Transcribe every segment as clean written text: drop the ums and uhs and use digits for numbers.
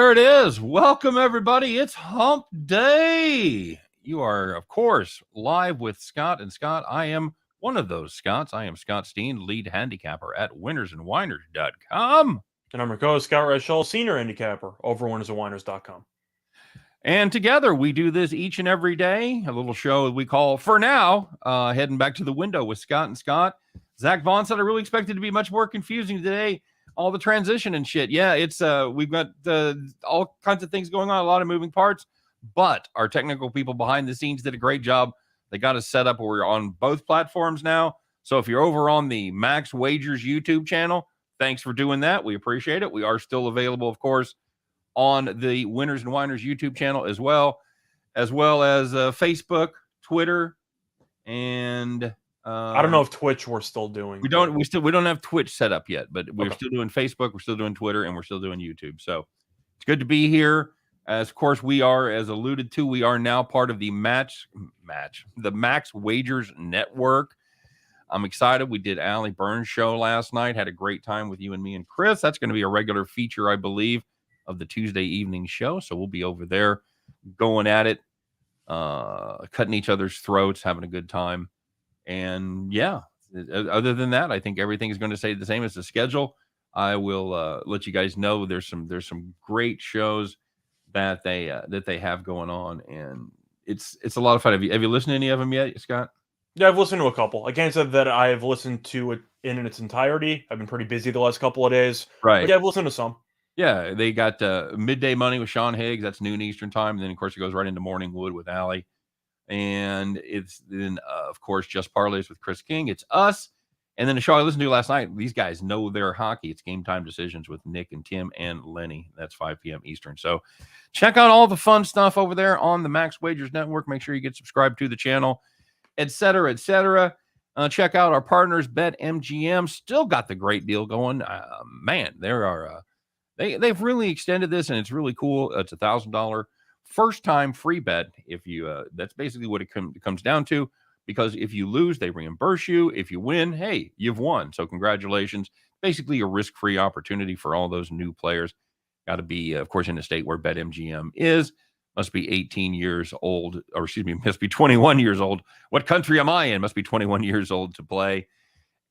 there it is. Welcome, everybody. It's Hump Day. You are, of course, live with Scott and Scott. I am one of those Scotts. I am Scott Steen, lead handicapper at winnersandwhiners.com. And I'm your co-host, Scott Reichel, senior handicapper over winnersandwhiners.com. And together we do this each and every day, a little show we call For Now, heading back to the window with Scott and Scott. Zach Vaughn said, I really expected it to be much more confusing today. All the transition and shit. Yeah, it's we've got all kinds of things going on, a lot of moving parts, but our technical people behind the scenes did a great job. They got us set up where we're on both platforms now. So if you're over on the Max Wagers YouTube channel, thanks for doing that. We appreciate it. We are still available, of course, on the Winners and Whiners YouTube channel as well as Facebook, Twitter, and I don't know if Twitch we're still doing. We don't have Twitch set up yet, but we're still doing Facebook, we're still doing Twitter, and we're still doing YouTube. So it's good to be here. As of course we are, as alluded to, we are now part of the the Max Wagers Network. I'm excited. We did Allie Burns' show last night. Had a great time with you and me and Chris. That's going to be a regular feature, I believe, of the Tuesday evening show. So we'll be over there going at it, cutting each other's throats, having a good time. And yeah, other than that, I think everything is going to stay the same as the schedule. I will let you guys know there's some great shows that they have going on, and it's a lot of fun. Have you listened to any of them yet, Scott? Yeah, I've listened to a couple. I can't say that I've listened to it in its entirety. I've been pretty busy the last couple of days. Right. But yeah, I've listened to some. Yeah, they got Midday Money with Sean Higgs. That's noon Eastern time. And then, of course, it goes right into Morning Wood with Allie. And it's then, of course, Just Parlays with Chris King. It's us. And then the show I listened to last night, these guys know their hockey. It's Game Time Decisions with Nick and Tim and Lenny. That's 5 p.m. Eastern. So check out all the fun stuff over there on the Max Wagers Network. Make sure you get subscribed to the channel, et cetera, et cetera. Check out our partners, BetMGM. Still got the great deal going. Man, there are they've really extended this, and it's really cool. It's $1,000 first-time free bet. If you that's basically what it comes down to, because if you lose, they reimburse you. If you win, hey, you've won. So congratulations. Basically a risk-free opportunity for all those new players. Got to be, of course, in a state where BetMGM is. Must be 18 years old, or excuse me, must be 21 years old. What country am I in? Must be 21 years old to play.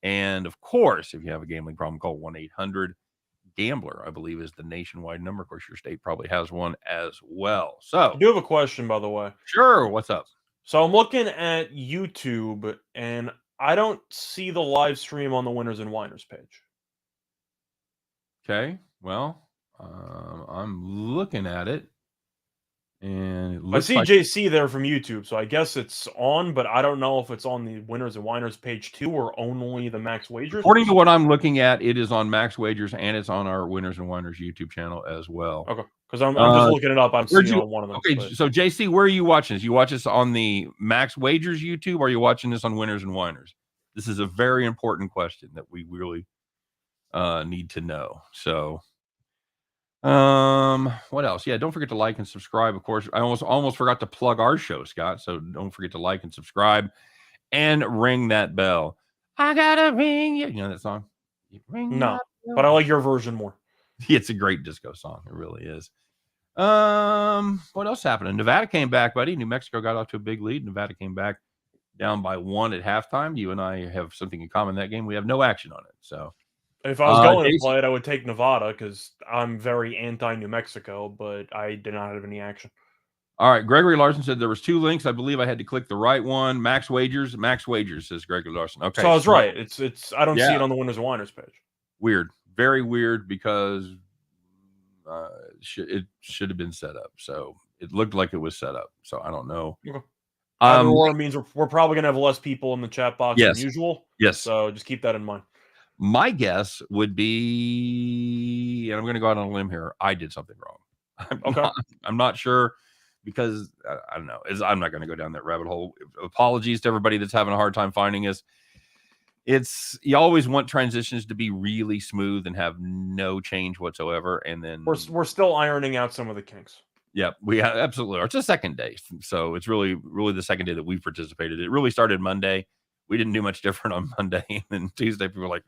And, of course, if you have a gambling problem, call 1-800-GAMBLER, I believe is the nationwide number. Of course, your state probably has one as well. So I do have a question, by the way. Sure. What's up? So I'm looking at YouTube, and I don't see the live stream on the Winners and Whiners page. Okay. Well, I'm looking at it. And it looks I see JC there from YouTube, so I guess it's on, but I don't know if it's on the Winners and Whiners page too, or only the Max Wagers. According to what I'm looking at, it is on Max Wagers, and it's on our Winners and Whiners YouTube channel as well. Okay, because I'm just looking it up. I'm seeing on one of them. Okay, so JC, where are you watching this? You watch this on the Max Wagers YouTube, or are you watching this on Winners and Whiners? This is a very important question that we really need to know. So what else? Yeah, don't forget to like and subscribe. Of course, I almost forgot to plug our show, Scott. So don't forget to like and subscribe and ring that bell. I gotta ring you. You know that song? No, but I like your version more. It's a great disco song. It really is. What else happened? Nevada came back, buddy. New Mexico got off to a big lead. Nevada came back down by 1 at halftime. You and I have something in common in that game. We have no action on it. So if I was going to play it, I would take Nevada because I'm very anti-New Mexico, but I did not have any action. All right. Gregory Larson said there was 2 links. I believe I had to click the right one. Max Wagers, says Gregory Larson. Okay. So I was right. It's I don't see it on the Winners and Whiners page. Weird. Very weird, because it should have been set up. So it looked like it was set up. So I don't know. Okay. It means we're probably going to have less people in the chat box than usual. Yes. So just keep that in mind. My guess would be, and I'm going to go out on a limb here, I did something wrong. I'm not sure, because I don't know. I'm not going to go down that rabbit hole. Apologies to everybody that's having a hard time finding us. You always want transitions to be really smooth and have no change whatsoever, and then we're still ironing out some of the kinks. Yep, we absolutely are. It's the second day, so it's really the second day that we've participated. It really started Monday. We didn't do much different on Monday, and then Tuesday people were like,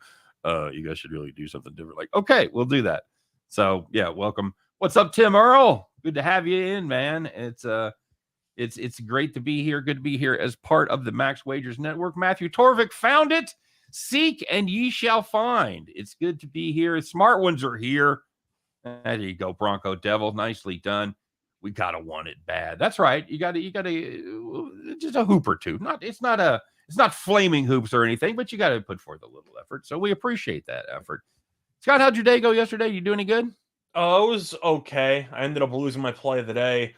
you guys should really do something different. Like, okay, we'll do that. So yeah, welcome What's up, Tim Earl? Good to have you in, man. It's great to be here. Good to be here as part of the Max Wagers Network. Matthew Torvik found it. Seek and ye shall find. It's good to be here. Smart ones are here. There you go, Bronco Devil. Nicely done. We gotta want it bad. That's right. You gotta just a hoop or two. It's not flaming hoops or anything, but you gotta put forth a little effort. So we appreciate that effort. Scott, how'd your day go yesterday? You do any good? It was okay. I ended up losing my play of the day.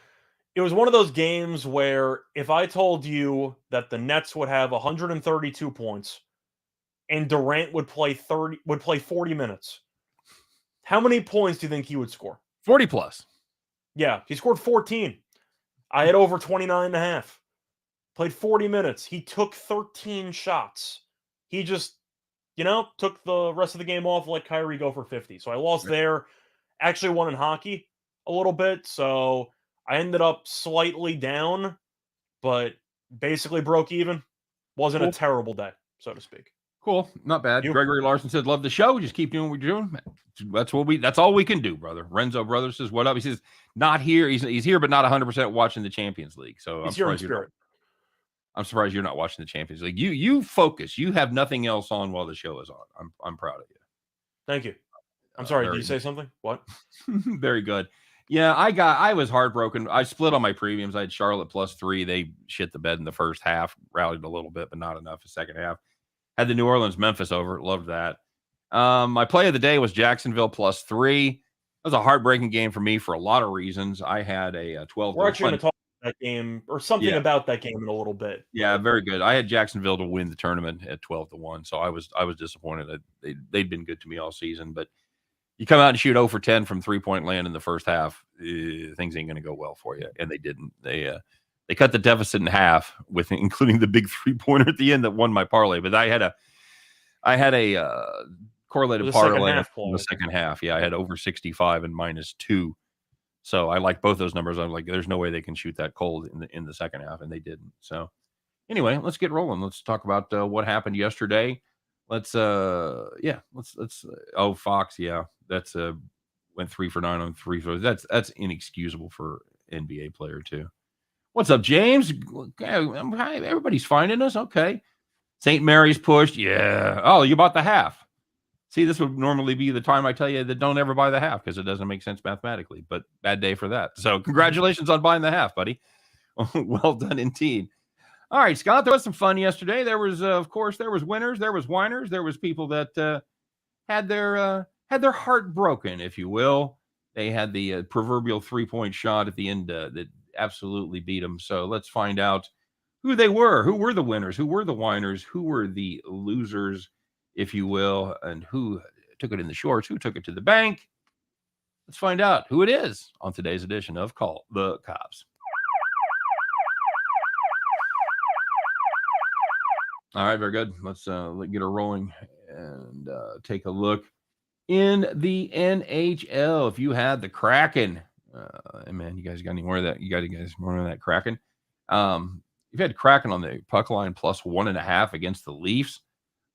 It was one of those games where if I told you that the Nets would have 132 points and Durant would play 40 minutes, how many points do you think he would score? 40 plus. Yeah, he scored 14. I had over 29.5. Played 40 minutes. He took 13 shots. He just, took the rest of the game off, let Kyrie go for 50. So I lost there. Actually won in hockey a little bit. So I ended up slightly down, but basically broke even. Wasn't a terrible day, so to speak. Cool. Not bad. Gregory Larson said, love the show. Just keep doing what you're doing. That's all we can do, brother. Renzo Brothers says, what up? He says, not here. He's here, but not 100% watching the Champions League. So he's here in spirit. I'm surprised you're not watching the Champions League. You focus. You have nothing else on while the show is on. I'm proud of you. Thank you. I'm sorry. Did you say something? What? Very good. Yeah, I was heartbroken. I split on my premiums. I had Charlotte +3. They shit the bed in the first half, rallied a little bit, but not enough the second half. Had the New Orleans Memphis over. Loved that. My play of the day was Jacksonville +3. It was a heartbreaking game for me for a lot of reasons. I had a 12. We're actually going to talk about that game or something about that game in a little bit. Yeah, very good. I had Jacksonville to win the tournament at 12-1, so I was disappointed. They'd been good to me all season, but you come out and shoot 0 for 10 from 3-point land in the first half, things ain't going to go well for you, and they didn't. They cut the deficit in half, with including the big 3-pointer at the end that won my parlay. But I had a correlated parlay in the second half. Yeah, I had over 65 and -2. So I like both those numbers. I'm like, there's no way they can shoot that cold in the second half, and they didn't. So anyway, let's get rolling. Let's talk about what happened yesterday. Let's oh, Fox, yeah, that's went 3 for 9 on 3 throws. That's inexcusable for NBA player too. What's up, James? Hi, everybody's finding us. Okay. St. Mary's pushed. Yeah. Oh, you bought the half. See, this would normally be the time I tell you that don't ever buy the half because it doesn't make sense mathematically, but bad day for that. So congratulations on buying the half, buddy. Well done indeed. All right, Scott, there was some fun yesterday. There was, of course, there was winners, there was whiners, there was people that had their heart broken, if you will. They had the proverbial 3-point shot at the end that absolutely beat them. So let's find out who they were. Who were the winners? Who were the whiners? Who were the losers, if you will, and who took it in the shorts? Who took it to the bank? Let's find out who it is on today's edition of Call the Cops. All right, very good. Let's get her rolling and take a look in the NHL. If you had the Kraken, man, you guys got any more of that? You guys more of that Kraken? You've had Kraken on the puck line +1.5 against the Leafs.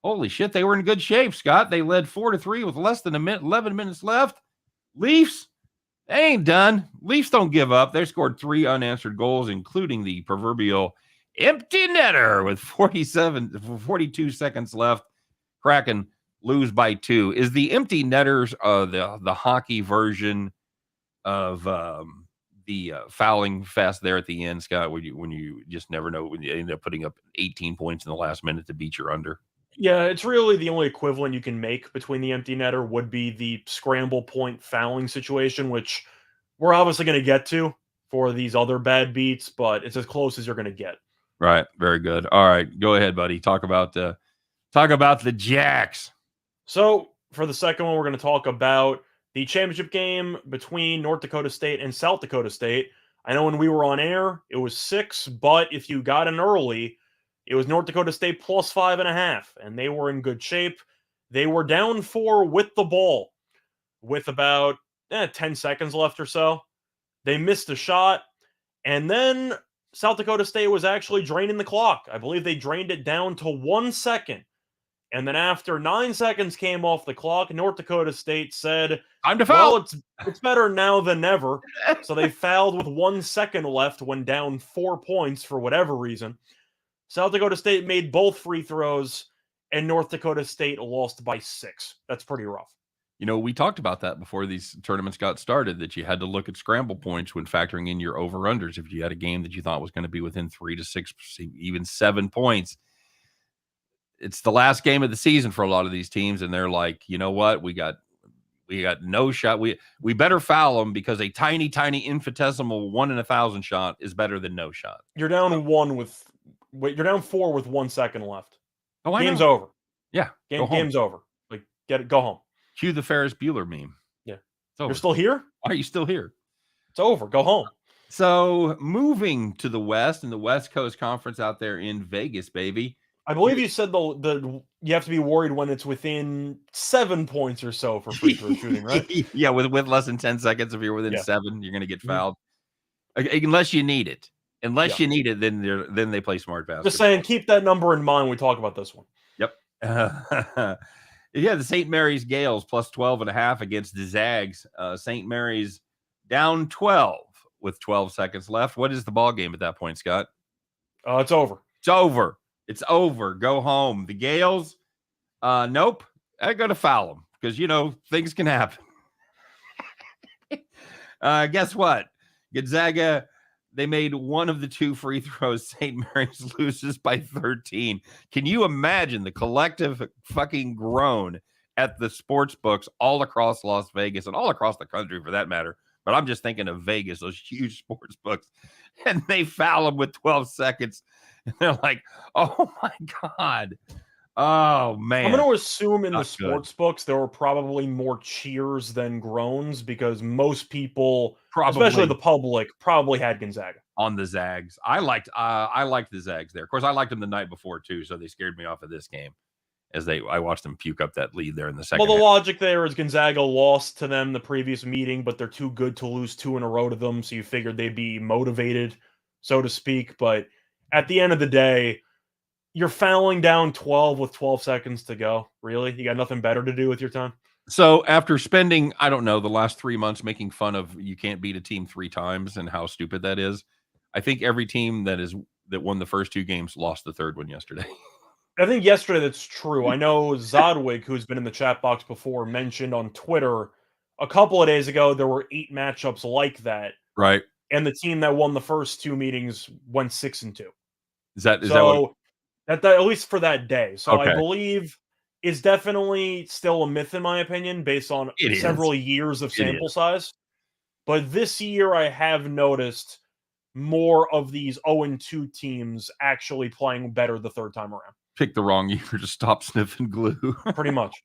Holy shit, they were in good shape, Scott. They led 4-3 with less than 11 minutes left. Leafs, they ain't done. Leafs don't give up. They scored 3 unanswered goals, including the proverbial empty netter with 42 seconds left. Kraken lose by 2. Is the empty netters the hockey version of the fouling fest there at the end, Scott, when you just never know when you end up putting up 18 points in the last minute to beat your under? Yeah, it's really the only equivalent you can make between the empty netter would be the scramble point fouling situation, which we're obviously going to get to for these other bad beats, but it's as close as you're going to get. Right. Very good. All right. Go ahead, buddy. Talk about the Jacks. So for the second one, we're going to talk about the championship game between North Dakota State and South Dakota State. I know when we were on air, it was 6, but if you got in early, it was North Dakota State +5.5, and they were in good shape. They were down 4 with the ball with about 10 seconds left or so. They missed a shot, and then South Dakota State was actually draining the clock. I believe they drained it down to 1 second, And then after 9 seconds came off the clock, North Dakota State said, Time to foul. well, it's better now than never. So they fouled with 1 second left when down 4 points for whatever reason. South Dakota State made both free throws, and North Dakota State lost by 6. That's pretty rough. You know, we talked about that before these tournaments got started, that you had to look at scramble points when factoring in your over-unders. If you had a game that you thought was going to be within 3 to 6, even 7 points, it's the last game of the season for a lot of these teams, and they're like, you know what, we got no shot. We better foul them because a tiny infinitesimal 1 in 1,000 shot is better than no shot. You're down you're down 4 with 1 second left. Oh, Game's over. Yeah, game's over. Like, go home. Cue the Ferris Bueller meme. Yeah, you're still here. Why are you still here? It's over. Go home. So moving to the West and the West Coast Conference out there in Vegas, baby. I believe you said the you have to be worried when it's within 7 points or so for free throw shooting, right? Yeah, with less than 10 seconds. If you're within 7, you're going to get fouled. Unless you need it. Unless you need it, then they play smart basketball. Just saying, keep that number in mind when we talk about this one. Yep. The St. Mary's Gales plus 12.5 against the Zags. St. Mary's down 12 with 12 seconds left. What is the ball game at that point, Scott? It's over. It's over. It's over. Go home. The Gales, nope. I got to foul them because, things can happen. Guess what? Gonzaga, they made one of the 2 free throws. St. Mary's loses by 13. Can you imagine the collective fucking groan at the sports books all across Las Vegas and all across the country for that matter? But I'm just thinking of Vegas, those huge sports books. And they foul them with 12 seconds. And they're like, oh, my God. Oh, man. I'm going to assume in the sports books there were probably more cheers than groans because most people, especially the public, probably had Gonzaga. On the Zags. I liked the Zags there. Of course, I liked them the night before, too, so they scared me off of this game as I watched them puke up that lead there in the second Well, the half. logic there is Gonzaga lost to them the previous meeting, but they're too good to lose 2 in a row to them, so you figured they'd be motivated, so to speak. But at the end of the day, you're fouling down 12 with 12 seconds to go. Really? You got nothing better to do with your time? So after spending, I don't know, the last 3 months making fun of you can't beat a team 3 times and how stupid that is, I think every team that won the first 2 games lost the third one yesterday. I think yesterday that's true. I know Zodwig, who's been in the chat box before, mentioned on Twitter a couple of days ago there were 8 matchups like that. Right. And the team that won the first 2 meetings went 6-2. Is that what... at least for that day. So okay. I believe is definitely still a myth in my opinion, based on several years of sample size. But this year I have noticed more of these 0-2 teams actually playing better the third time around. Pick the wrong year to stop sniffing glue. Pretty much.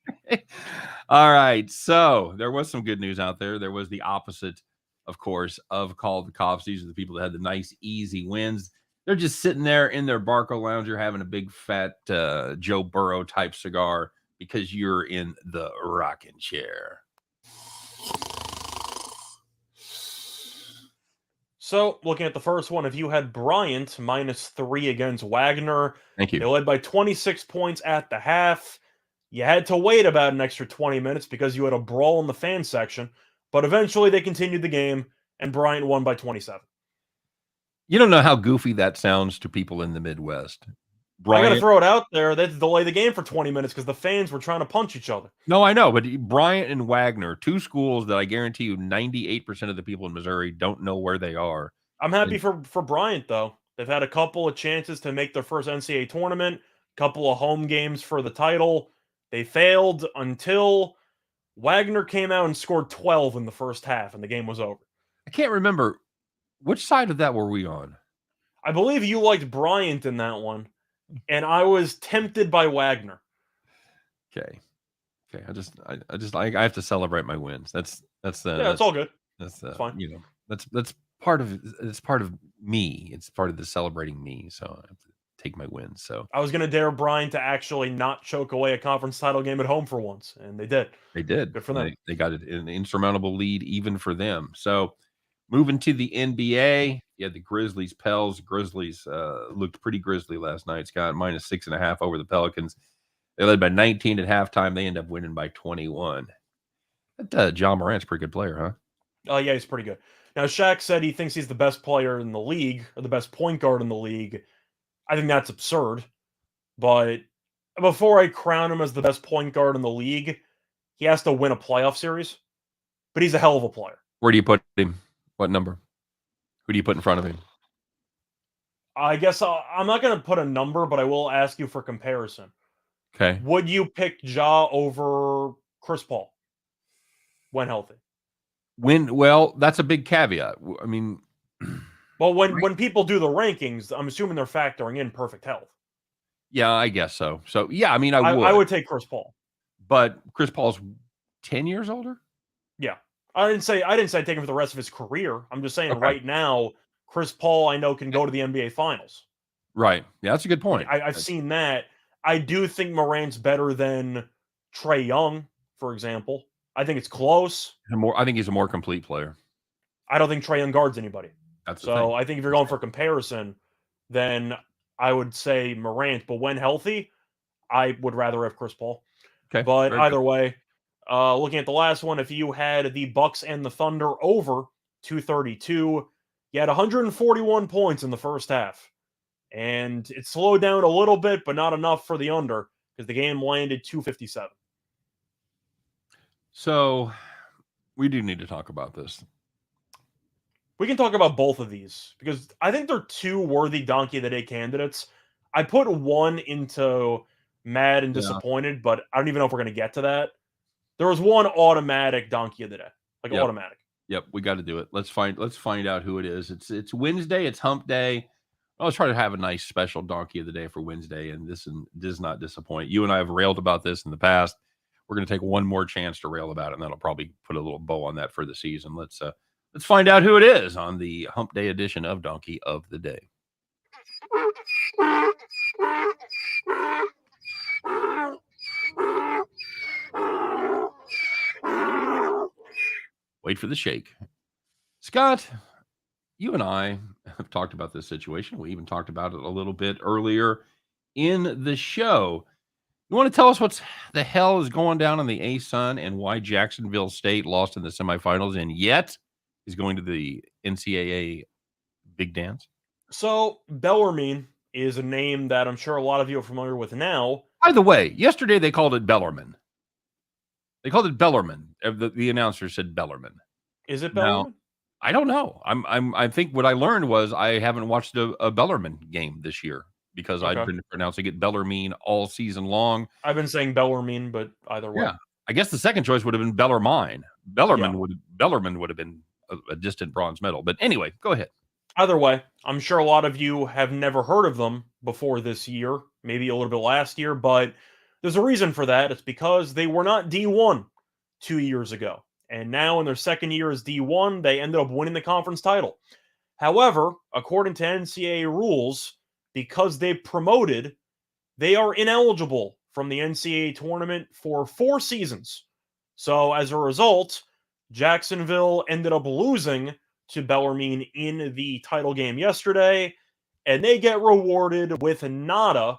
All right. So there was some good news out there. There was the opposite, of course, of Call the Cops. These are the people that had the nice, easy wins. They're just sitting there in their Barco Lounger having a big, fat Joe Burrow type cigar because you're in the rocking chair. So, looking at the first one, if you had Bryant -3 against Wagner, thank you. They led by 26 points at the half. You had to wait about an extra 20 minutes because you had a brawl in the fan section, but eventually they continued the game, and Bryant won by 27. You don't know how goofy that sounds to people in the Midwest. I got to throw it out there. They had to delay the game for 20 minutes because the fans were trying to punch each other. No, I know, but Bryant and Wagner, 2 schools that I guarantee you 98% of the people in Missouri don't know where they are. I'm happy for Bryant, though. They've had a couple of chances to make their first NCAA tournament, a couple of home games for the title. They failed until Wagner came out and scored 12 in the first half, and the game was over. I can't remember. Which side of that were we on? I believe you liked Bryant in that one. And I was tempted by Wagner. Okay. I have to celebrate my wins. That's it's all good. That's fine. That's part of me. It's part of the celebrating me. So I have to take my wins. So I was gonna dare Brian to actually not choke away a conference title game at home for once, and they did. They did. Good for them. They got an insurmountable lead even for them. So moving to the NBA, you had the Grizzlies, Pels. Grizzlies looked pretty grisly last night. Scott, -6.5 over the Pelicans. They led by 19 at halftime. They end up winning by 21. That John Morant's a pretty good player, huh? Oh, yeah, he's pretty good. Now, Shaq said he thinks he's the best player in the league, or the best point guard in the league. I think that's absurd. But before I crown him as the best point guard in the league, he has to win a playoff series. But he's a hell of a player. Where do you put him? What number? Who do you put in front of him? I guess I'm not going to put a number, but I will ask you for comparison. Okay. Would you pick Ja over Chris Paul when healthy? Well, that's a big caveat. I mean, well, when people do the rankings, I'm assuming they're factoring in perfect health. Yeah, I guess so. So, yeah, I mean, I would. I would take Chris Paul. But Chris Paul's 10 years older? Yeah. I didn't say take him for the rest of his career. I'm just saying right now, Chris Paul, I know, can go to the NBA Finals. Right. Yeah, that's a good point. I've seen that. I do think Morant's better than Trae Young, for example. I think it's close. I think he's a more complete player. I don't think Trae Young guards anybody. That's so I think if you're going for comparison, then I would say Morant. But when healthy, I would rather have Chris Paul. Okay. But either way, looking at the last one, if you had the Bucks and the Thunder over 232, you had 141 points in the first half. And it slowed down a little bit, but not enough for the under because the game landed 257. So we do need to talk about this. We can talk about both of these because I think they're two worthy Donkey of the Day candidates. I put one into mad and disappointed, but I don't even know if we're going to get to that. There was one automatic Donkey of the Day, automatic. Yep, we got to do it. Let's find out who it is. It's Wednesday. It's Hump Day. Let's try to have a nice special Donkey of the Day for Wednesday, and this does not disappoint. You and I have railed about this in the past. We're going to take one more chance to rail about it, and that'll probably put a little bow on that for the season. Let's find out who it is on the Hump Day edition of Donkey of the Day. Wait for the shake. Scott, you and I have talked about this situation. We even talked about it a little bit earlier in the show. You want to tell us what the hell is going down in the A-Sun and why Jacksonville State lost in the semifinals and yet is going to the NCAA Big Dance? So, Bellarmine is a name that I'm sure a lot of you are familiar with now. By the way, yesterday they called it Bellarmine. They called it Bellarmine. The announcer said Bellarmine. Is it Bellarmine? Now, I don't know. I think what I learned was I haven't watched a Bellarmine game this year because I've been pronouncing it Bellarmine all season long. I've been saying Bellarmine, but either way. Yeah. I guess the second choice would have been Bellarmine. Bellarmine would have been a distant bronze medal. But anyway, go ahead. Either way, I'm sure a lot of you have never heard of them before this year, maybe a little bit last year, but there's a reason for that. It's because they were not D1 2 years ago. And now in their second year as D1, they ended up winning the conference title. However, according to NCAA rules, because they promoted, they are ineligible from the NCAA tournament for 4 seasons. So as a result, Jacksonville ended up losing to Bellarmine in the title game yesterday, and they get rewarded with nada.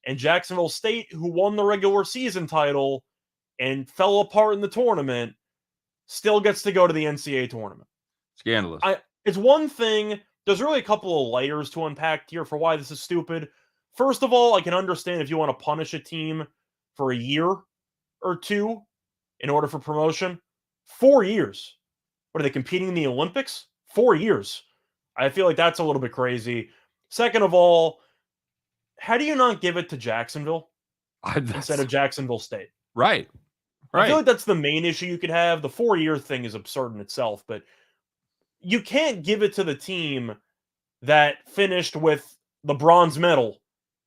And Jacksonville State, who won the regular season title and fell apart in the tournament, still gets to go to the NCAA tournament. Scandalous. It's one thing. There's really a couple of layers to unpack here for why this is stupid. First of all, I can understand if you want to punish a team for a year or two in order for promotion. 4 years. What are they competing in the Olympics? 4 years. I feel like that's a little bit crazy. Second of all, how do you not give it to Jacksonville instead of Jacksonville State? Right. I feel like that's the main issue you could have. The 4-year thing is absurd in itself, but you can't give it to the team that finished with the bronze medal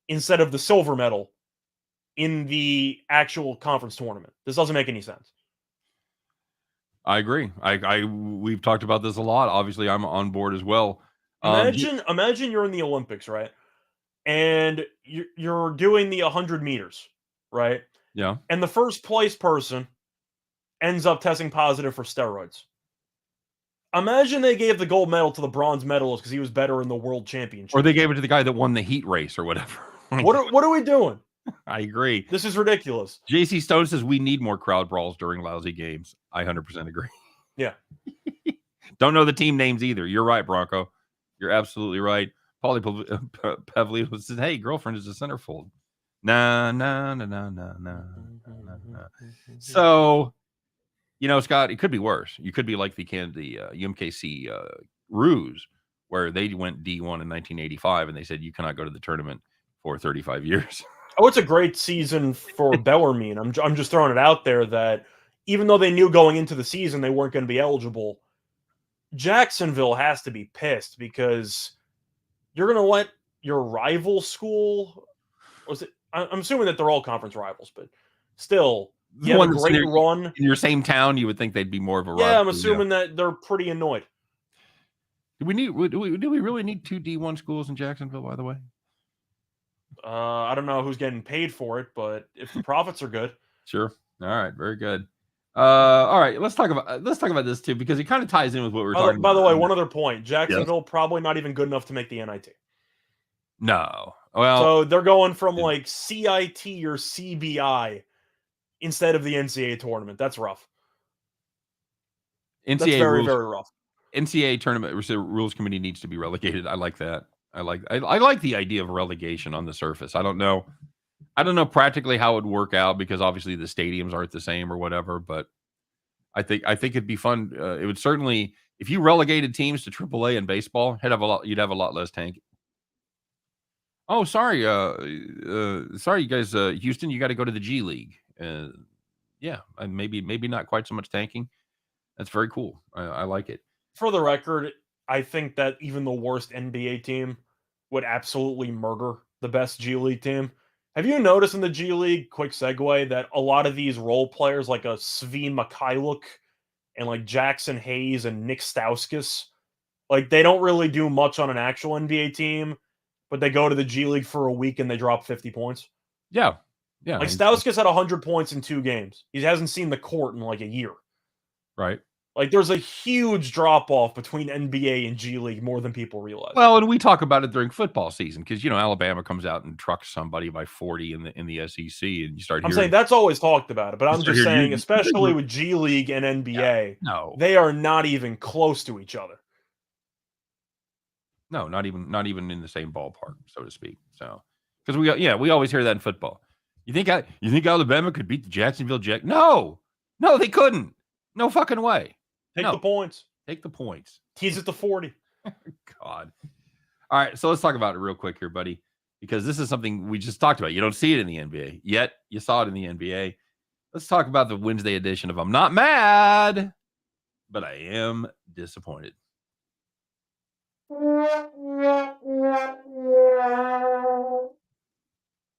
instead of the silver medal in the actual conference tournament. This doesn't make any sense. I agree. We've talked about this a lot. Obviously, I'm on board as well. Imagine you're in the Olympics, right? And you're doing the 100 meters, right? Yeah. And the first place person ends up testing positive for steroids. Imagine they gave the gold medal to the bronze medalist because he was better in the world championship. Or they gave it to the guy that won the heat race or whatever. What are we doing? I agree. This is ridiculous. JC Stone says we need more crowd brawls during lousy games. I 100% agree. Yeah. Don't know the team names either. You're right, Bronco. You're absolutely right. Paulie Pavlito says, hey, girlfriend is a centerfold. Nah. So, Scott, it could be worse. You could be like the UMKC Ruse, where they went D1 in 1985, and they said you cannot go to the tournament for 35 years. Oh, it's a great season for Bellarmine. I'm just throwing it out there that even though they knew going into the season they weren't going to be eligible, Jacksonville has to be pissed because you're going to let your rival school. I'm assuming that they're all conference rivals, but still, you have a great run in your same town. You would think they'd be more of a rival. Yeah, I'm assuming that they're pretty annoyed. Do we really need 2 D1 schools in Jacksonville? By the way, I don't know who's getting paid for it, but if the profits are good, sure. All right, very good. All right, let's talk about this too because it kind of ties in with what we're talking about. By the way, one other point: Jacksonville probably not even good enough to make the NIT. No, well, so they're going from like CIT or CBI instead of the NCAA tournament. That's rough. NCAA That's very rules, very rough. NCAA tournament rules committee needs to be relegated. I like that. I like the idea of relegation on the surface. I don't know practically how it would work out because obviously the stadiums aren't the same or whatever, but I think it'd be fun. It would certainly, if you relegated teams to AAA in baseball, you'd have a lot less tank. Oh, sorry. Sorry, you guys, Houston, you got to go to the G League. Yeah, maybe not quite so much tanking. That's very cool. I like it. For the record, I think that even the worst NBA team would absolutely murder the best G League team. Have you noticed in the G League, quick segue, that a lot of these role players like a Svi Mikhailuk and like Jackson Hayes and Nick Stauskas, like they don't really do much on an actual NBA team, but they go to the G League for a week and they drop 50 points? Yeah. Like Stauskas had 100 points in 2 games. He hasn't seen the court in like a year. Right. Like, there's a huge drop-off between NBA and G League more than people realize. Well, and we talk about it during football season because, Alabama comes out and trucks somebody by 40 in the SEC, and you start hearing... I'm saying that's always talked about it, but I'm just saying, especially with G League and NBA, they are not even close to each other. No, not even in the same ballpark, so to speak. So, because we always hear that in football. You think Alabama could beat the Jacksonville Jack? No, they couldn't. No fucking way. Take the points. Take the points. Tease it to 40. God. All right, so let's talk about it real quick here, buddy, because this is something we just talked about. You don't see it in the NBA, yet you saw it in the NBA. Let's talk about the Wednesday edition of I'm Not Mad, but I Am Disappointed.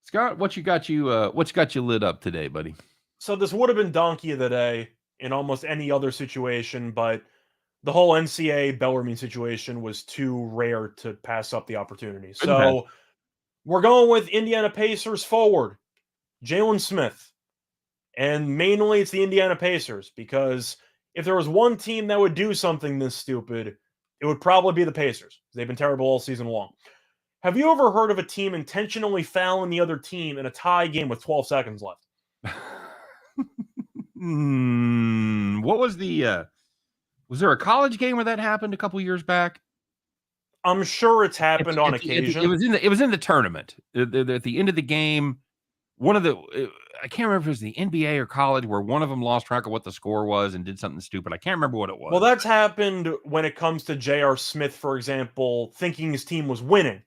Scott, what's got you lit up today, buddy? So this would have been Donkey of the Day in almost any other situation, but the whole NCAA Bellarmine situation was too rare to pass up the opportunity. So we're going with Indiana Pacers forward, Jalen Smith. And mainly it's the Indiana Pacers, because if there was one team that would do something this stupid, it would probably be the Pacers. They've been terrible all season long. Have you ever heard of a team intentionally fouling the other team in a tie game with 12 seconds left? What was was there a college game where that happened a couple years back? I'm sure it's happened on occasion. It was in the tournament at the end of the game. I can't remember if it was the NBA or college where one of them lost track of what the score was and did something stupid. I can't remember what it was. Well, that's happened when it comes to J.R. Smith, for example, thinking his team was winning,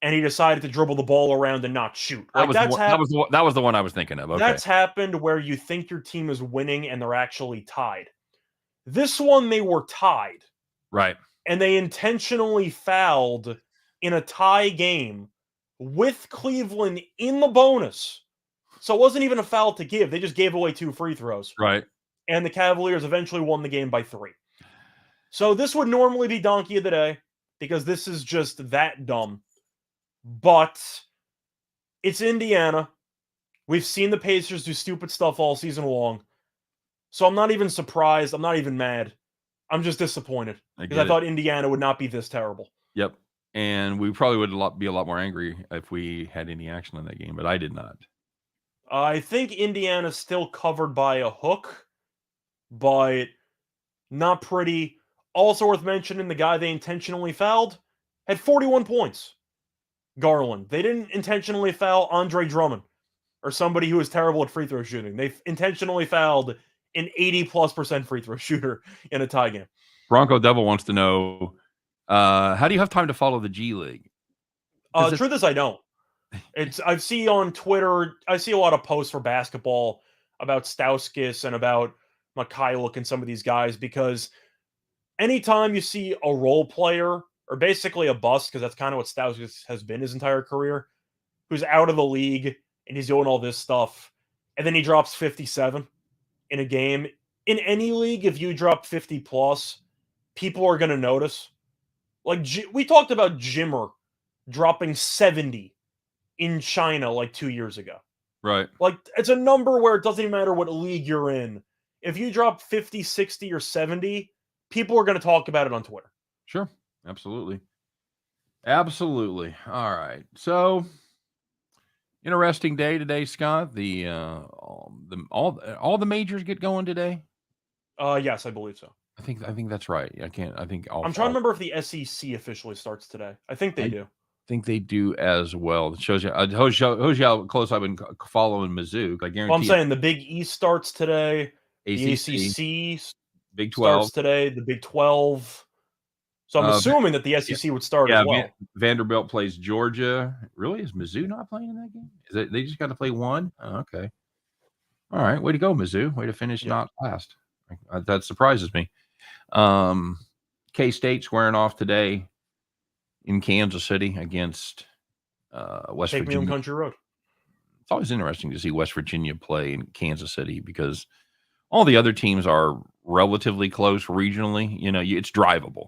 and he decided to dribble the ball around and not shoot. That was the one I was thinking of. Okay. That's happened where you think your team is winning and they're actually tied. This one, they were tied. Right. And they intentionally fouled in a tie game with Cleveland in the bonus. So it wasn't even a foul to give. They just gave away 2 free throws. Right. And the Cavaliers eventually won the game by 3. So this would normally be Donkey of the Day because this is just that dumb. But it's Indiana. We've seen the Pacers do stupid stuff all season long. So I'm not even surprised. I'm not even mad. I'm just disappointed because I thought Indiana would not be this terrible. Yep. and we probably would be a lot more angry if we had any action on that game, but I did not. I think Indiana's still covered by a hook, but not pretty. Also worth mentioning, the guy they intentionally fouled had 41 points. Garland. They didn't intentionally foul Andre Drummond or somebody who is terrible at free throw shooting. They intentionally fouled an 80+% free throw shooter in a tie game. Bronco Devil wants to know, how do you have time to follow the G League? Truth is, I don't. I see on Twitter, I see a lot of posts for basketball about Stauskas and about Mikhailuk and some of these guys, because anytime you see a role player or basically a bust, because that's kind of what Stauskas has been his entire career, who's out of the league and he's doing all this stuff, and then he drops 57 in a game. In any league, if you drop 50 plus, people are going to notice. Like we talked about Jimmer dropping 70 in China like 2 years ago. Right. Like, it's a number where it doesn't even matter what league you're in. If you drop 50, 60, or 70, people are going to talk about it on Twitter. Sure. Absolutely. Absolutely. All right. So, interesting day today, Scott. All the majors get going today. Yes, I believe so. I think that's right. I'm trying to remember if the SEC officially starts today. I think they do. I think they do as well. It shows you how close I've been following Mizzou. I guarantee. Well, I'm saying the Big East starts today. The ACC Big 12 starts today. The Big 12. So I'm assuming that the SEC would start as well. Vanderbilt plays Georgia. Really? Is Mizzou not playing in that game? They just got to play one? Oh, okay. All right. Way to go, Mizzou. Way to finish not last. That surprises me. K-State squaring off today in Kansas City against West Virginia. Take me on Country Road. It's always interesting to see West Virginia play in Kansas City because all the other teams are relatively close regionally. It's drivable.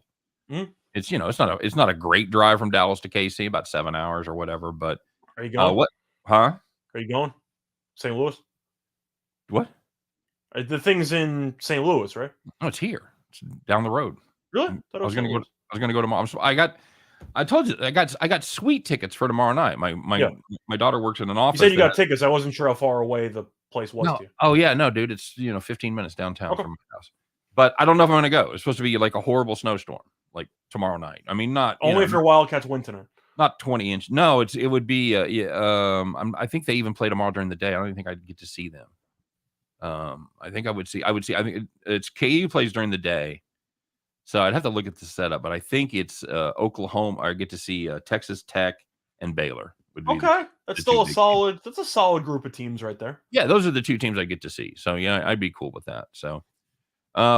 Mm-hmm. It's not a great drive from Dallas to KC, about 7 hours or whatever. But are you going? What? Huh? Are you going? St. Louis? What? The thing's in St. Louis, right? No, it's here. It's down the road. Really? I was going to go tomorrow. I told you I got sweet tickets for tomorrow night. My daughter works in an office. You said you got tickets. I wasn't sure how far away the place was to you. Oh yeah, no, dude. It's 15 minutes downtown from my house. But I don't know if I'm going to go. It's supposed to be like a horrible snowstorm, like tomorrow night. I mean, not only if your Wildcats win tonight. Not 20 inch. No, it would be. I think they even play tomorrow during the day. I don't even think I'd get to see them. I think I would see. I think it's KU plays during the day, so I'd have to look at the setup. But I think it's Oklahoma. I get to see Texas Tech and Baylor. That's still a solid. That's a solid group of teams right there. Yeah, those are the two teams I get to see. So yeah, I'd be cool with that. So,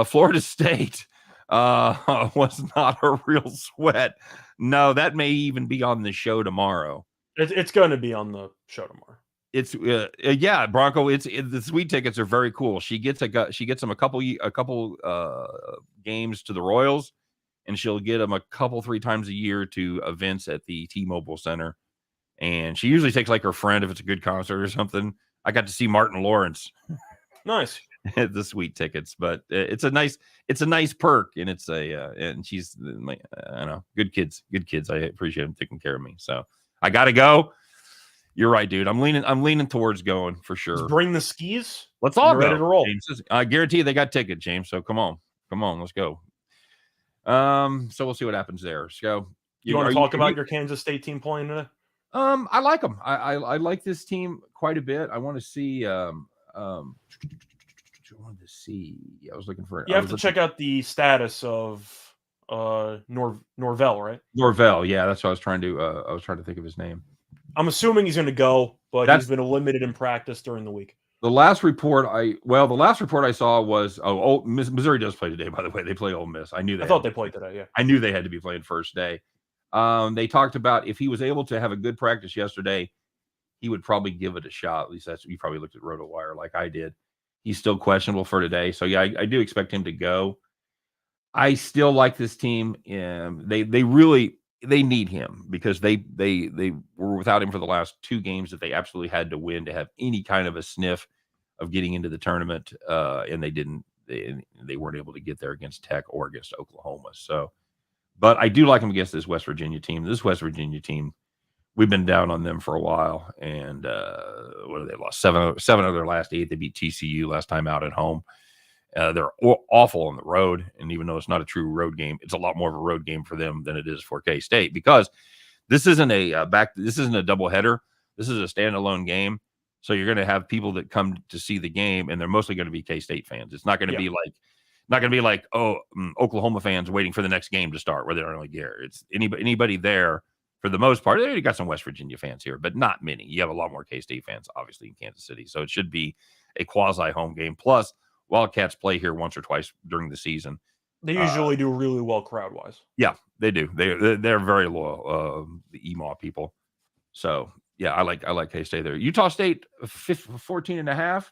Florida State was not a real sweat. No, that may even be on the show tomorrow. It's going to be on the show tomorrow. It's Bronco. The sweet tickets are very cool. She gets them a couple games to the Royals, and she'll get them a couple 3 times a year to events at the T-Mobile Center. And she usually takes like her friend if it's a good concert or something. I got to see Martin Lawrence. Nice. The sweet tickets, but it's a nice perk, and and she's I know good kids. I appreciate them taking care of me. So I got to go. You're right, dude. I'm leaning towards going for sure. Just bring the skis. Let's all go. Ready to roll. James, I guarantee you they got tickets, James. So come on, let's go. So we'll see what happens there. So you want to talk about your Kansas State team playing today? I like them. I like this team quite a bit. I want to see. I wanted to see. I was looking for. You have to check out the status of Norvell, right? Norvell, yeah, that's what I was trying to think of his name. I'm assuming he's going to go, but he's been limited in practice during the week. The last report I saw was Missouri does play today. By the way, they play Ole Miss. I knew that. I thought they played today. Yeah, I knew they had to be playing first day. They talked about if he was able to have a good practice yesterday, he would probably give it a shot. At least that's you probably looked at RotoWire like I did. He's still questionable for today, so yeah, I do expect him to go. I still like this team. They need him because they were without him for the last 2 games that they absolutely had to win to have any kind of a sniff of getting into the tournament, and they didn't. They weren't able to get there against Tech or against Oklahoma. So, But I do like them against this West Virginia team. This West Virginia team, we've been down on them for a while. And what have they lost? Seven of their last 8. They beat TCU last time out at home. They're awful on the road. And even though it's not a true road game, it's a lot more of a road game for them than it is for K-State, because this isn't a this isn't a doubleheader. This is a standalone game. So you're going to have people that come to see the game, and they're mostly going to be K-State fans. It's not going to be like, Oklahoma fans waiting for the next game to start where they don't really care. It's anybody there for the most part. You got some West Virginia fans here, but not many. You have a lot more K-State fans, obviously, in Kansas City. So it should be a quasi-home game. Plus, Wildcats play here once or twice during the season. They usually do really well crowd-wise. Yeah, they do. They're very loyal, the EMAW people. So, yeah, I like K-State there. Utah State, 14.5.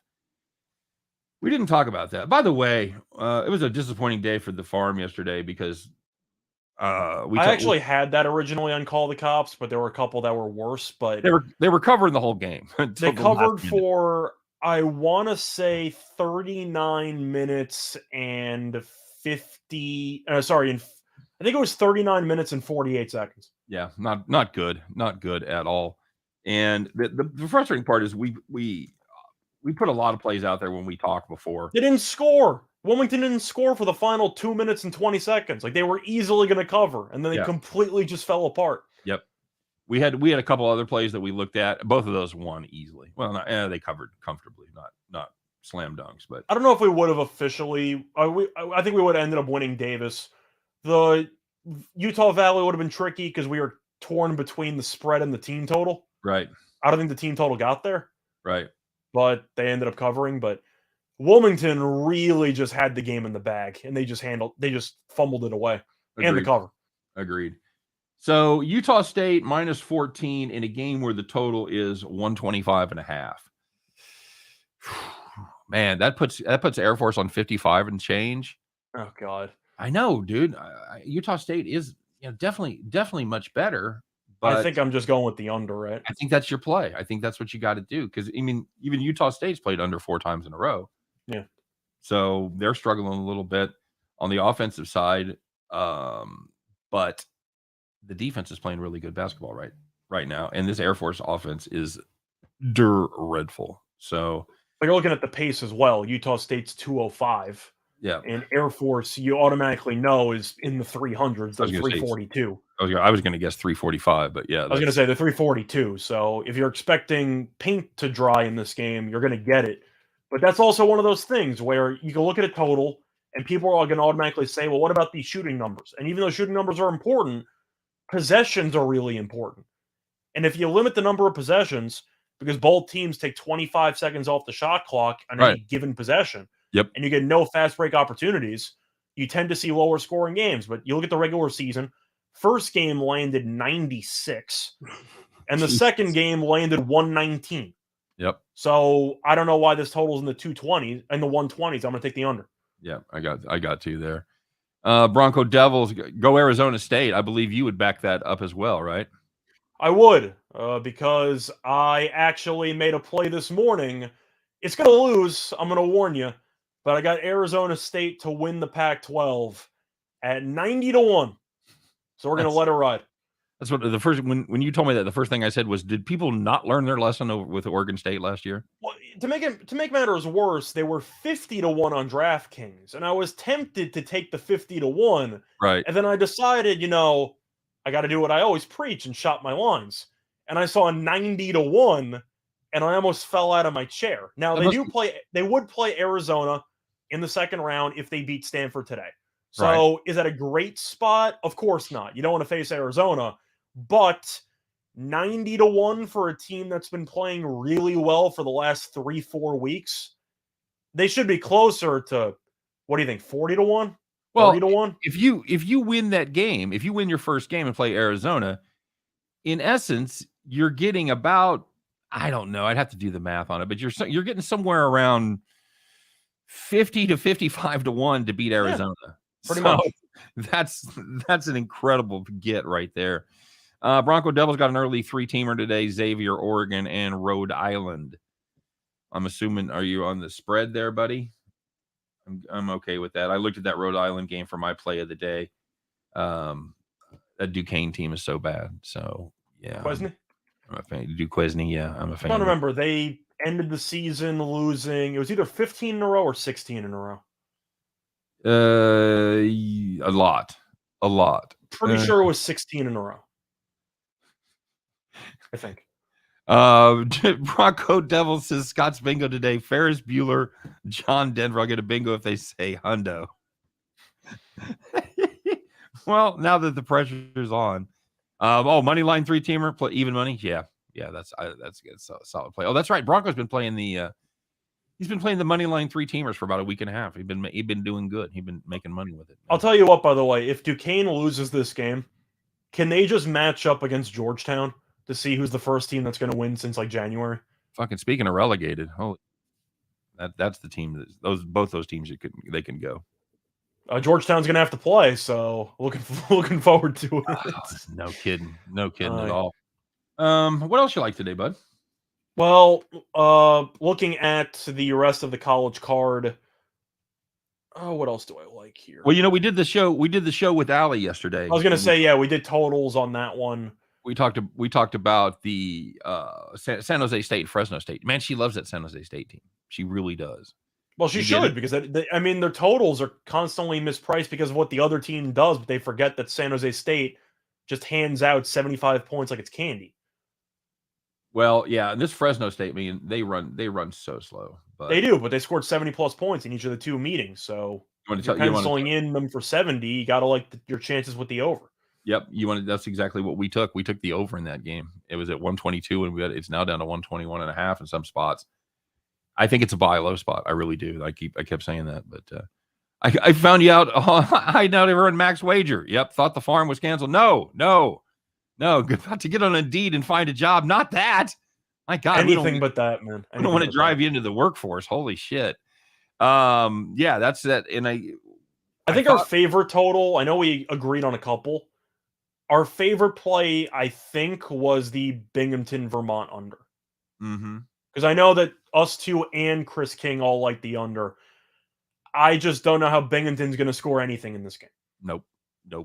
We didn't talk about that. By the way, it was a disappointing day for the farm yesterday because I actually had that originally on Call the Cops, but there were a couple that were worse. But they were covering the whole game. They covered for, I want to say, 39 minutes and 50. I think it was 39 minutes and 48 seconds. Yeah, not good at all. And the frustrating part is we put a lot of plays out there when we talked before. They didn't score. Wilmington didn't score for the final 2 minutes and 20 seconds. Like, they were easily going to cover, and then they completely just fell apart. Yep. We had a couple other plays that we looked at. Both of those won easily. Well, they covered comfortably, not slam dunks. But I don't know if we would have officially. I think we would have ended up winning Davis. The Utah Valley would have been tricky because we were torn between the spread and the team total. Right. I don't think the team total got there. Right. But they ended up covering. But Wilmington really just had the game in the bag, and they just fumbled it away. Agreed. And the cover. Agreed. So Utah State minus 14 in a game where the total is 125.5. Man, that puts Air Force on 55 and change. Oh God. I know, dude. Utah State is definitely much better. But I think I'm just going with the under, right? I think that's your play. I think that's what you got to do, because I mean, even Utah State's played under 4 times in a row. Yeah. So they're struggling a little bit on the offensive side, but the defense is playing really good basketball right now, and this Air Force offense is dreadful. So you're looking at the pace as well. Utah State's 205. Yeah. And Air Force, you automatically know, is in the 300s. They're 342. I was going to guess 345, but yeah. I was going to say they're 342. So if you're expecting paint to dry in this game, you're going to get it. But that's also one of those things where you can look at a total and people are going to automatically say, well, what about these shooting numbers? And even though shooting numbers are important, possessions are really important. And if you limit the number of possessions, because both teams take 25 seconds off the shot clock on any given possession, yep, and you get no fast break opportunities, you tend to see lower scoring games. But you look at the regular season, first game landed 96, and the second game landed 119. Yep. So I don't know why this total's in the 220s and the 120s. I'm going to take the under. Yeah, I got to there. Bronco Devils go Arizona State. I believe you would back that up as well, right? I would, because I actually made a play this morning. It's going to lose. I'm going to warn you. But I got Arizona State to win the Pac-12 at 90-1. So we're going to let it ride. That's what the first, when you told me that, the first thing I said was, did people not learn their lesson with Oregon State last year? Well, to make matters worse, they were 50-1 on DraftKings, and I was tempted to take the 50-1. Right. And then I decided, I got to do what I always preach and shop my lines. And I saw 90-1, and I almost fell out of my chair. Now they would play Arizona in the second round if they beat Stanford today. So Is that a great spot? Of course not. You don't want to face Arizona, but 90-1 for a team that's been playing really well for the last 3-4 weeks. They should be closer to, what do you think, 40-1? Well, 30-1? If you win that game, if you win your first game and play Arizona, in essence, you're getting about, I don't know, I'd have to do the math on it, but you're getting somewhere around 50 to 55-1 to beat Arizona. Yeah, pretty much. That's an incredible get right there. Bronco Devils got an early 3-teamer today: Xavier, Oregon, and Rhode Island. I'm assuming, are you on the spread there, buddy? I'm okay with that. I looked at that Rhode Island game for my play of the day. that Duquesne team is so bad. So yeah, Quesney? I'm a fan. Duquesne, yeah, I'm a I'm fan. trying to of it. remember. They ended the season losing. It was either 15 in a row or 16 in a row. A lot. Pretty sure it was 16 in a row. I think. Bronco Devil says Scott's bingo today. Ferris Bueller, John Denver. I'll get a bingo if they say hundo. Well, now that the pressure's on. Money line 3-teamer, play even money. Yeah, that's good. So solid play. Oh, that's right. Bronco's been playing he's been playing the money line 3-teamers for about a week and a half. He's been doing good. He's been making money with it. I'll tell you what, by the way, if Duquesne loses this game, can they just match up against Georgetown to see who's the first team that's going to win since like January? Fucking speaking of relegated, that's the team that both those teams they can go. Georgetown's going to have to play, so looking forward to it. No kidding at all. What else you like today, bud? Well, looking at the rest of the college card, what else do I like here? Well, we did the show with Allie yesterday. I was gonna say, yeah, we did totals on that one. We talked about the San Jose State, Fresno State. Man, she loves that San Jose State team. She really does. Well, she should, because their totals are constantly mispriced because of what the other team does, but they forget that San Jose State just hands out 75 points like it's candy. Well, yeah, and this Fresno State, they run so slow. But they do, but they scored 70+ points in each of the two meetings. So you're penciling in them for 70. You got to like your chances with the over. Yep, that's exactly what we took. We took the over in that game. It was at 122, and it's now down to 121.5 in some spots. I think it's a buy low spot. I really do. I kept saying that, but I found you out. I now ever in Max Wager. Yep, thought the farm was canceled. No. About to get on Indeed and find a job. Not that. My God, anything but that, man. I don't want to drive you into the workforce. Holy shit. Yeah, that's that. And I think our favorite total. I know we agreed on a couple. Our favorite play, I think, was the Binghamton Vermont under. Mm-hmm. Because I know that us two and Chris King all like the under. I just don't know how Binghamton's going to score anything in this game. Nope.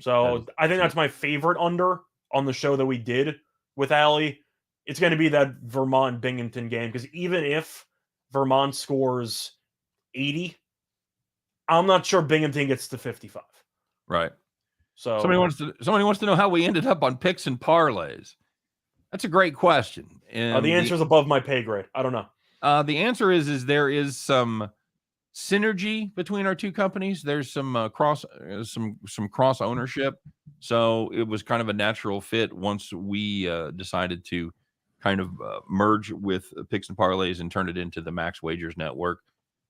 So I think that's my favorite under on the show that we did with Allie. It's going to be that Vermont-Binghamton game, because even if Vermont scores 80, I'm not sure Binghamton gets to 55. Right. So somebody wants to know how we ended up on picks and parlays. That's a great question. And the answer is above my pay grade. I don't know. The answer is there is some synergy between our two companies. There's some cross ownership, so it was kind of a natural fit once we decided to kind of merge with picks and parlays and turn it into the Max Wagers network.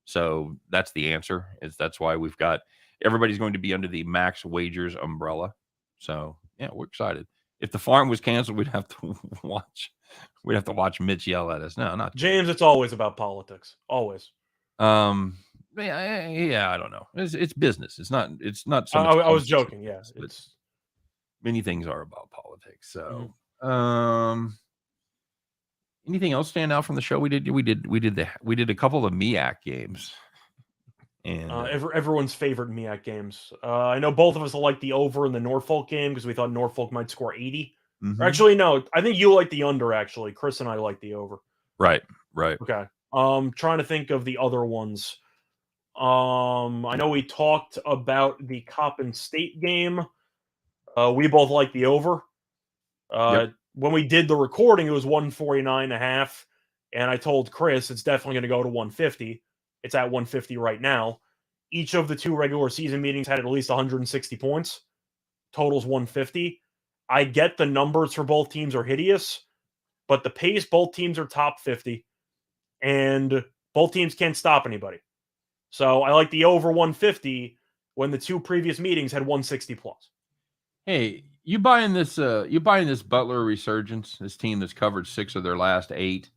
So that's the answer. That's why we've got everybody's going to be under the Max Wagers umbrella. So yeah, we're excited. If the farm was canceled, we'd have to watch Mitch yell at us. No, not James. It's always about politics. Always. Yeah, I don't know. It's business. It's not so much I was joking. Yeah, it's many things are about politics. So, anything else stand out from the show? We did a couple of MEAC games, and everyone's favorite MEAC games. I know both of us like the over in the Norfolk game because we thought Norfolk might score 80. Mm-hmm. Actually, no, I think you like the under. Actually, Chris and I like the over. Right. Okay. Trying to think of the other ones. I know we talked about the Coppin State game. We both like the over. Yep. When we did the recording, it was 149.5, and I told Chris it's definitely going to go to 150. It's at 150 right now. Each of the two regular season meetings had at least 160 points. Totals 150. I get the numbers for both teams are hideous, but the pace, both teams are top 50, and both teams can't stop anybody. So I like the over 150 when the two previous meetings had 160 plus. Hey, you buying this Butler resurgence, this team that's covered 6 of their last 8?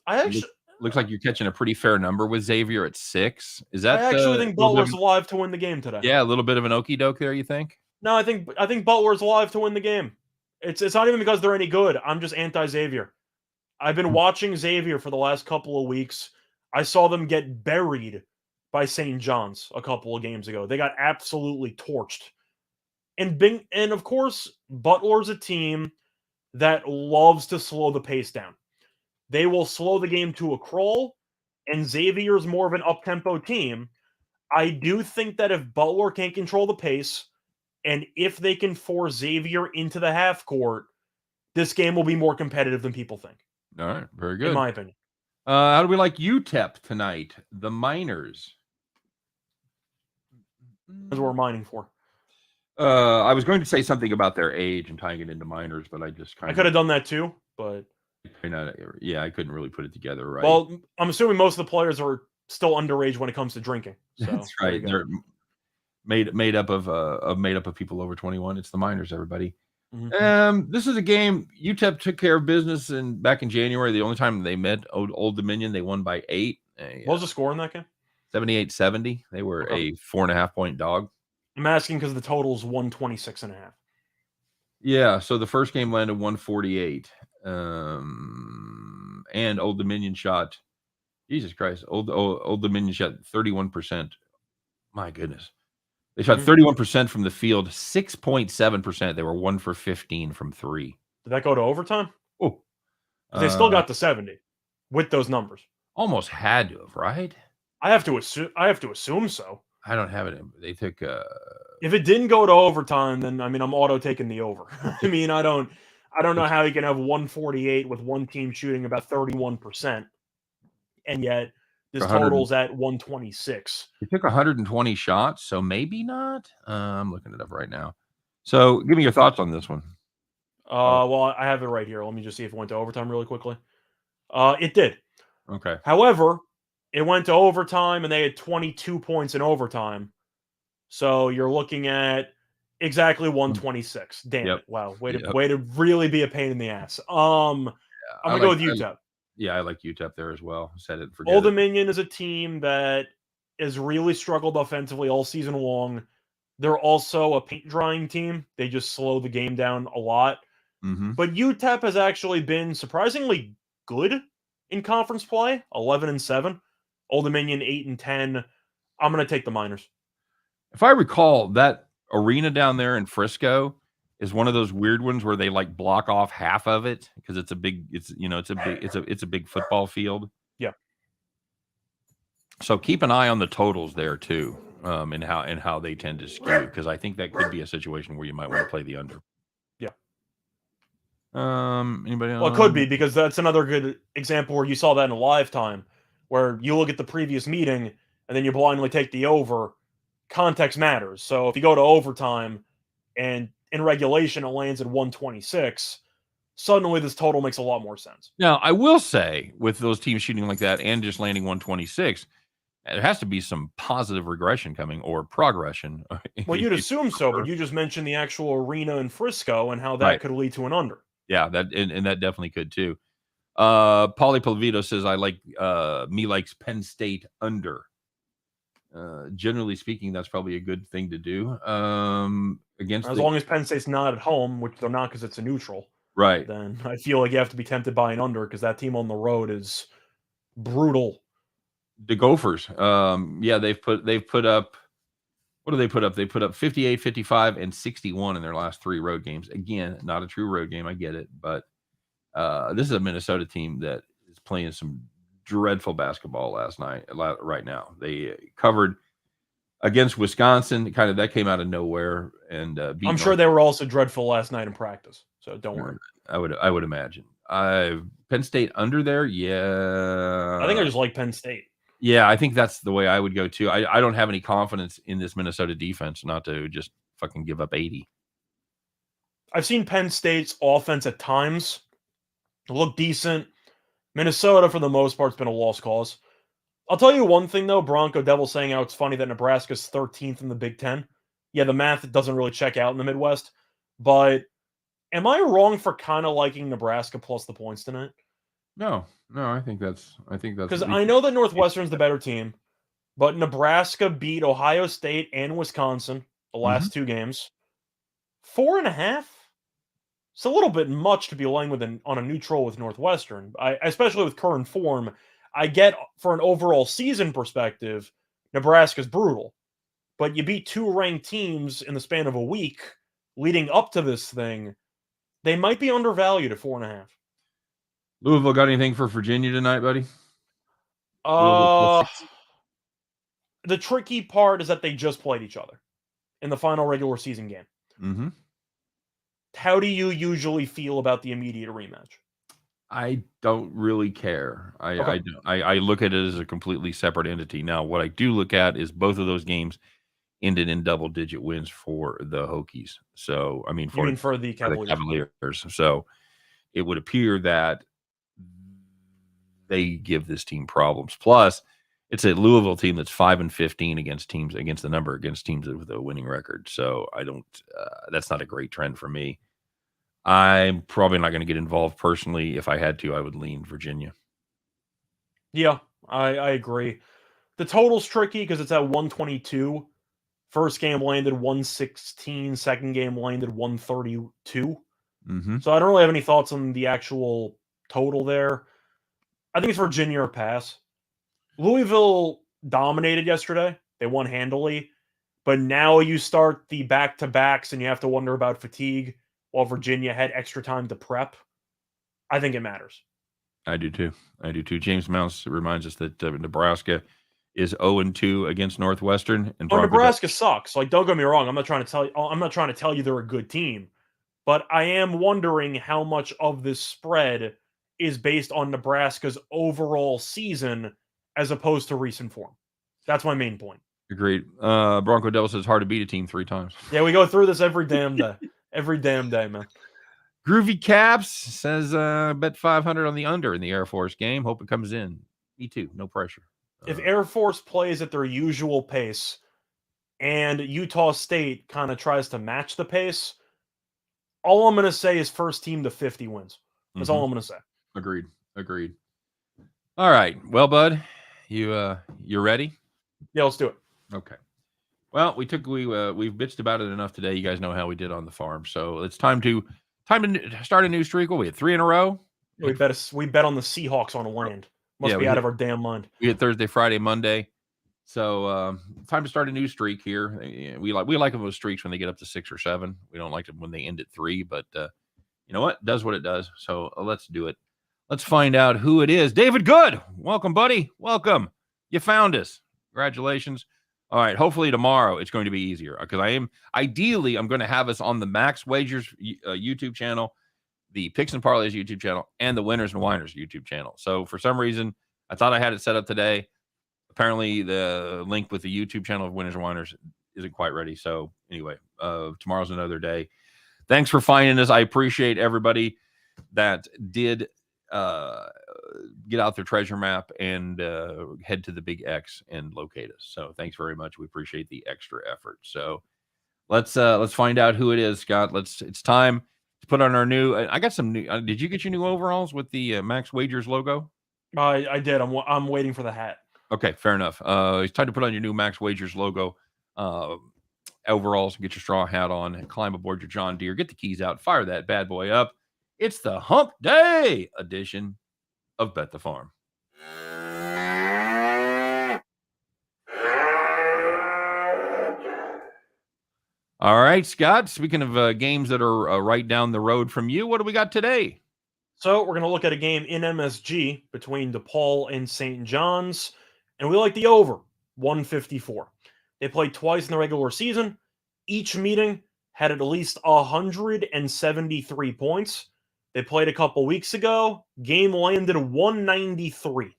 I actually looks like you're catching a pretty fair number with Xavier at 6. Is that I actually think Butler's alive to win the game today. Yeah, a little bit of an okie doke there, you think? No, I think Butler's alive to win the game. It's not even because they're any good. I'm just anti-Xavier. I've been watching Xavier for the last couple of weeks. I saw them get buried by St. John's a couple of games ago. They got absolutely torched. And of course, Butler's a team that loves to slow the pace down. They will slow the game to a crawl, and Xavier's more of an up-tempo team. I do think that if Butler can control the pace, and if they can force Xavier into the half court, this game will be more competitive than people think. All right, very In good. my opinion. How do we like UTEP tonight? The Miners. That's what we're mining for. I was going to say something about their age and tying it into Miners, but I just kind I of could have done that too, but I couldn't really put it together right. Well, I'm assuming most of the players are still underage when it comes to drinking. So, that's right. They're made up of people over 21. It's the Miners, everybody. Mm-hmm. This is a game UTEP took care of business back in January. The only time they met Old Dominion, they won by 8. What was the score in that game? 78-70. They were a 4.5 point dog. I'm asking because the total's 126.5. Yeah, so the first game landed 148. And Old Dominion shot, Jesus Christ, Old Dominion shot 31%. My goodness. They shot 31% from the field, 6.7%. They were 1 for 15 from 3. Did that go to overtime? Oh, they still got the 70 with those numbers. Almost had to have, right? I have to assume so. I don't have it. They took. If it didn't go to overtime, then I mean I'm auto taking the over. I mean I don't know how you can have 148 with one team shooting about 31%, and yet this total's at 126. He took 120 shots, so maybe not. I'm looking it up right now. So give me your thoughts on this one. Well, I have it right here. Let me just see if it went to overtime really quickly. It did. Okay. However, it went to overtime, and they had 22 points in overtime. So you're looking at exactly 126. Damn it! Wow, way to really be a pain in the ass. I'm gonna go with UTEP. I like UTEP there as well. Said it. Old Dominion is a team that has really struggled offensively all season long. They're also a paint drying team. They just slow the game down a lot. But UTEP has actually been surprisingly good in conference play. 11-7. Old Dominion 8-10. I'm gonna take the Miners. If I recall, that arena down there in Frisco is one of those weird ones where they like block off half of it because it's a big football field. Yeah. So keep an eye on the totals there too, and how they tend to skew, because I think that could be a situation where you might want to play the under. Yeah. Anybody else? Well, it could be, because that's another good example where you saw that in a live time, where you look at the previous meeting and then you blindly take the over. Context matters. So if you go to overtime and in regulation it lands at 126, suddenly this total makes a lot more sense. Now, I will say, with those teams shooting like that and just landing 126, there has to be some positive regression coming, or progression. Well, you'd assume so, but you just mentioned the actual arena in Frisco and how that could lead to an under. Yeah, that definitely could too. Pauly Palvito says, I like me likes Penn State under. Generally speaking, that's probably a good thing to do. Against as long as Penn State's not at home, which they're not because it's a neutral, right? Then I feel like you have to be tempted by an under, because that team on the road is brutal. The Gophers, they've put up. What do they put up? They put up 58, 55, and 61 in their last 3 road games. Again, not a true road game, I get it, but this is a Minnesota team that is playing some dreadful basketball right now. They covered against Wisconsin, that came out of nowhere, and I'm sure they were also dreadful last night in practice, so don't worry. I would imagine. Penn State under there, yeah. I think I just like Penn State. Yeah, I think that's the way I would go too. I don't have any confidence in this Minnesota defense not to just fucking give up 80. I've seen Penn State's offense at times look decent. Minnesota, for the most part, has been a lost cause. I'll tell you one thing, though. Bronco Devil saying how it's funny that Nebraska's 13th in the Big Ten. Yeah, the math doesn't really check out in the Midwest. But am I wrong for kind of liking Nebraska plus the points tonight? No, I think that's because I know that Northwestern's the better team, but Nebraska beat Ohio State and Wisconsin the last 2 games. 4.5. It's a little bit much to be laying on a neutral with Northwestern, especially with current form. I get, for an overall season perspective, Nebraska's brutal, but you beat 2 ranked teams in the span of a week. leading up to this thing, they might be undervalued at 4.5. Louisville got anything for Virginia tonight, buddy? Louisville Uh, +6. the tricky part is that they just played each other in the final regular season game. Mm-hmm. How do you usually feel about the immediate rematch? I don't really care. Okay. I look at it as a completely separate entity. Now, what I do look at is both of those games ended in double-digit wins for the Hokies. So, I mean, You mean for the the Cavaliers? Cavaliers. So, it would appear that they give this team problems. Plus, it's a Louisville team that's 5-15 against teams with a winning record. So, I don't. That's not a great trend for me. I'm probably not going to get involved personally. If I had to, I would lean Virginia. Yeah, I agree. The total's tricky because it's at 122. First game landed 116. Second game landed 132. Mm-hmm. So I don't really have any thoughts on the actual total there. I think it's Virginia or pass. Louisville dominated yesterday. They won handily. But now you start the back-to-backs and you have to wonder about fatigue while Virginia had extra time to prep. I think it matters. I do too. James Mouse reminds us that Nebraska is 0-2 against Northwestern, and Nebraska sucks. Like, don't get me wrong. I'm not trying to tell you they're a good team, but I am wondering how much of this spread is based on Nebraska's overall season as opposed to recent form. That's my main point. Agreed. Bronco Devil says hard to beat a team 3 times. Yeah, we go through this every damn day. Every damn day, man. Groovy Caps says bet 500 on the under in the Air Force game. Hope it comes in. Me too. No pressure. If Air Force plays at their usual pace and Utah State kind of tries to match the pace, all I'm going to say is first team to 50 wins. That's all I'm going to say. Agreed. All right. Well, bud, you're ready? Yeah, let's do it. Okay. Well, we've bitched about it enough today. You guys know how we did on the farm, so it's time to start a new streak. We had 3 in a row. We bet on the Seahawks on a land. Must be out of our damn mind. We had Thursday, Friday, Monday. So time to start a new streak here. We like those streaks when they get up to 6 or 7. We don't like them when they end at 3, but you know what? It does what it does. So let's do it. Let's find out who it is. David Good. Welcome, buddy. Welcome. You found us. Congratulations. All right. Hopefully tomorrow it's going to be easier because I'm going to have us on the Max Wagers YouTube channel, the Picks and Parlays YouTube channel, and the Winners and Winers YouTube channel. So for some reason, I thought I had it set up today. Apparently, the link with the YouTube channel of Winners and Winers isn't quite ready. So anyway, tomorrow's another day. Thanks for finding us. I appreciate everybody that did get out their treasure map and head to the big X and locate us. So thanks very much. We appreciate the extra effort. So let's find out who it is, Scott. It's time to put on our new. I got some new. Did you get your new overalls with the Max Wagers logo? I did. I'm waiting for the hat. Okay, fair enough. It's time to put on your new Max Wagers logo overalls, get your straw hat on, and climb aboard your John Deere. Get the keys out, fire that bad boy up. It's the Hump Day edition of Bet the Farm. All right, Scott, speaking of games that are right down the road from you, what do we got today? So we're going to look at a game in MSG between DePaul and St. John's, and we like the over, 154. They played twice in the regular season. Each meeting had at least 173 points. They played a couple weeks ago. Game landed 193.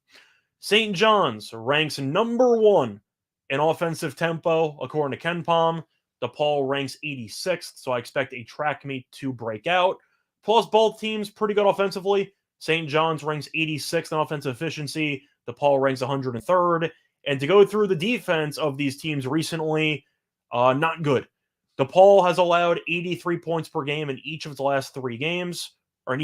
St. John's ranks number 1 in offensive tempo, according to Ken Palm. DePaul ranks 86th, so I expect a track meet to break out. Plus, both teams pretty good offensively. St. John's ranks 86th in offensive efficiency. DePaul ranks 103rd. And to go through the defense of these teams recently, not good. DePaul has allowed 83 points per game in each of its last 3 games, or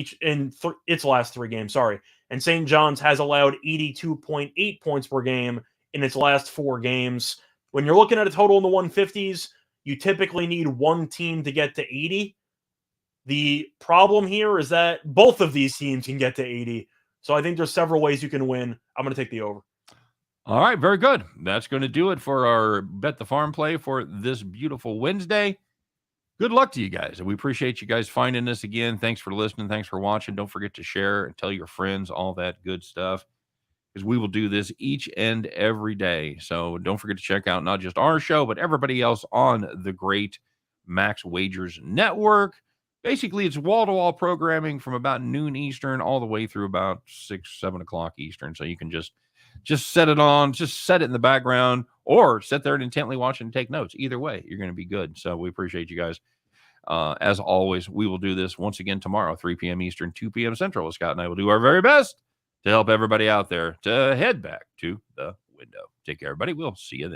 its last 3 games, sorry. And St. John's has allowed 82.8 points per game in its last 4 games. When you're looking at a total in the 150s, you typically need one team to get to 80. The problem here is that both of these teams can get to 80. So I think there's several ways you can win. I'm going to take the over. All right, very good. That's going to do it for our Bet the Farm play for this beautiful Wednesday. good luck to you guys. And we appreciate you guys finding us again. Thanks for listening. Thanks for watching. Don't forget to share and tell your friends, all that good stuff, because we will do this each and every day. So don't forget to check out not just our show, but everybody else on the great Max Wagers Network. Basically, it's wall-to-wall programming from about noon Eastern all the way through about 6, 7 o'clock Eastern. So you can just set it on, just set it in the background, or sit there and intently watch and take notes. Either way, you're going to be good. So we appreciate you guys. As always, we will do this once again tomorrow, 3 p.m. Eastern, 2 p.m. Central. Scott and I will do our very best to help everybody out there to head back to the window. Take care, everybody. We'll see you then.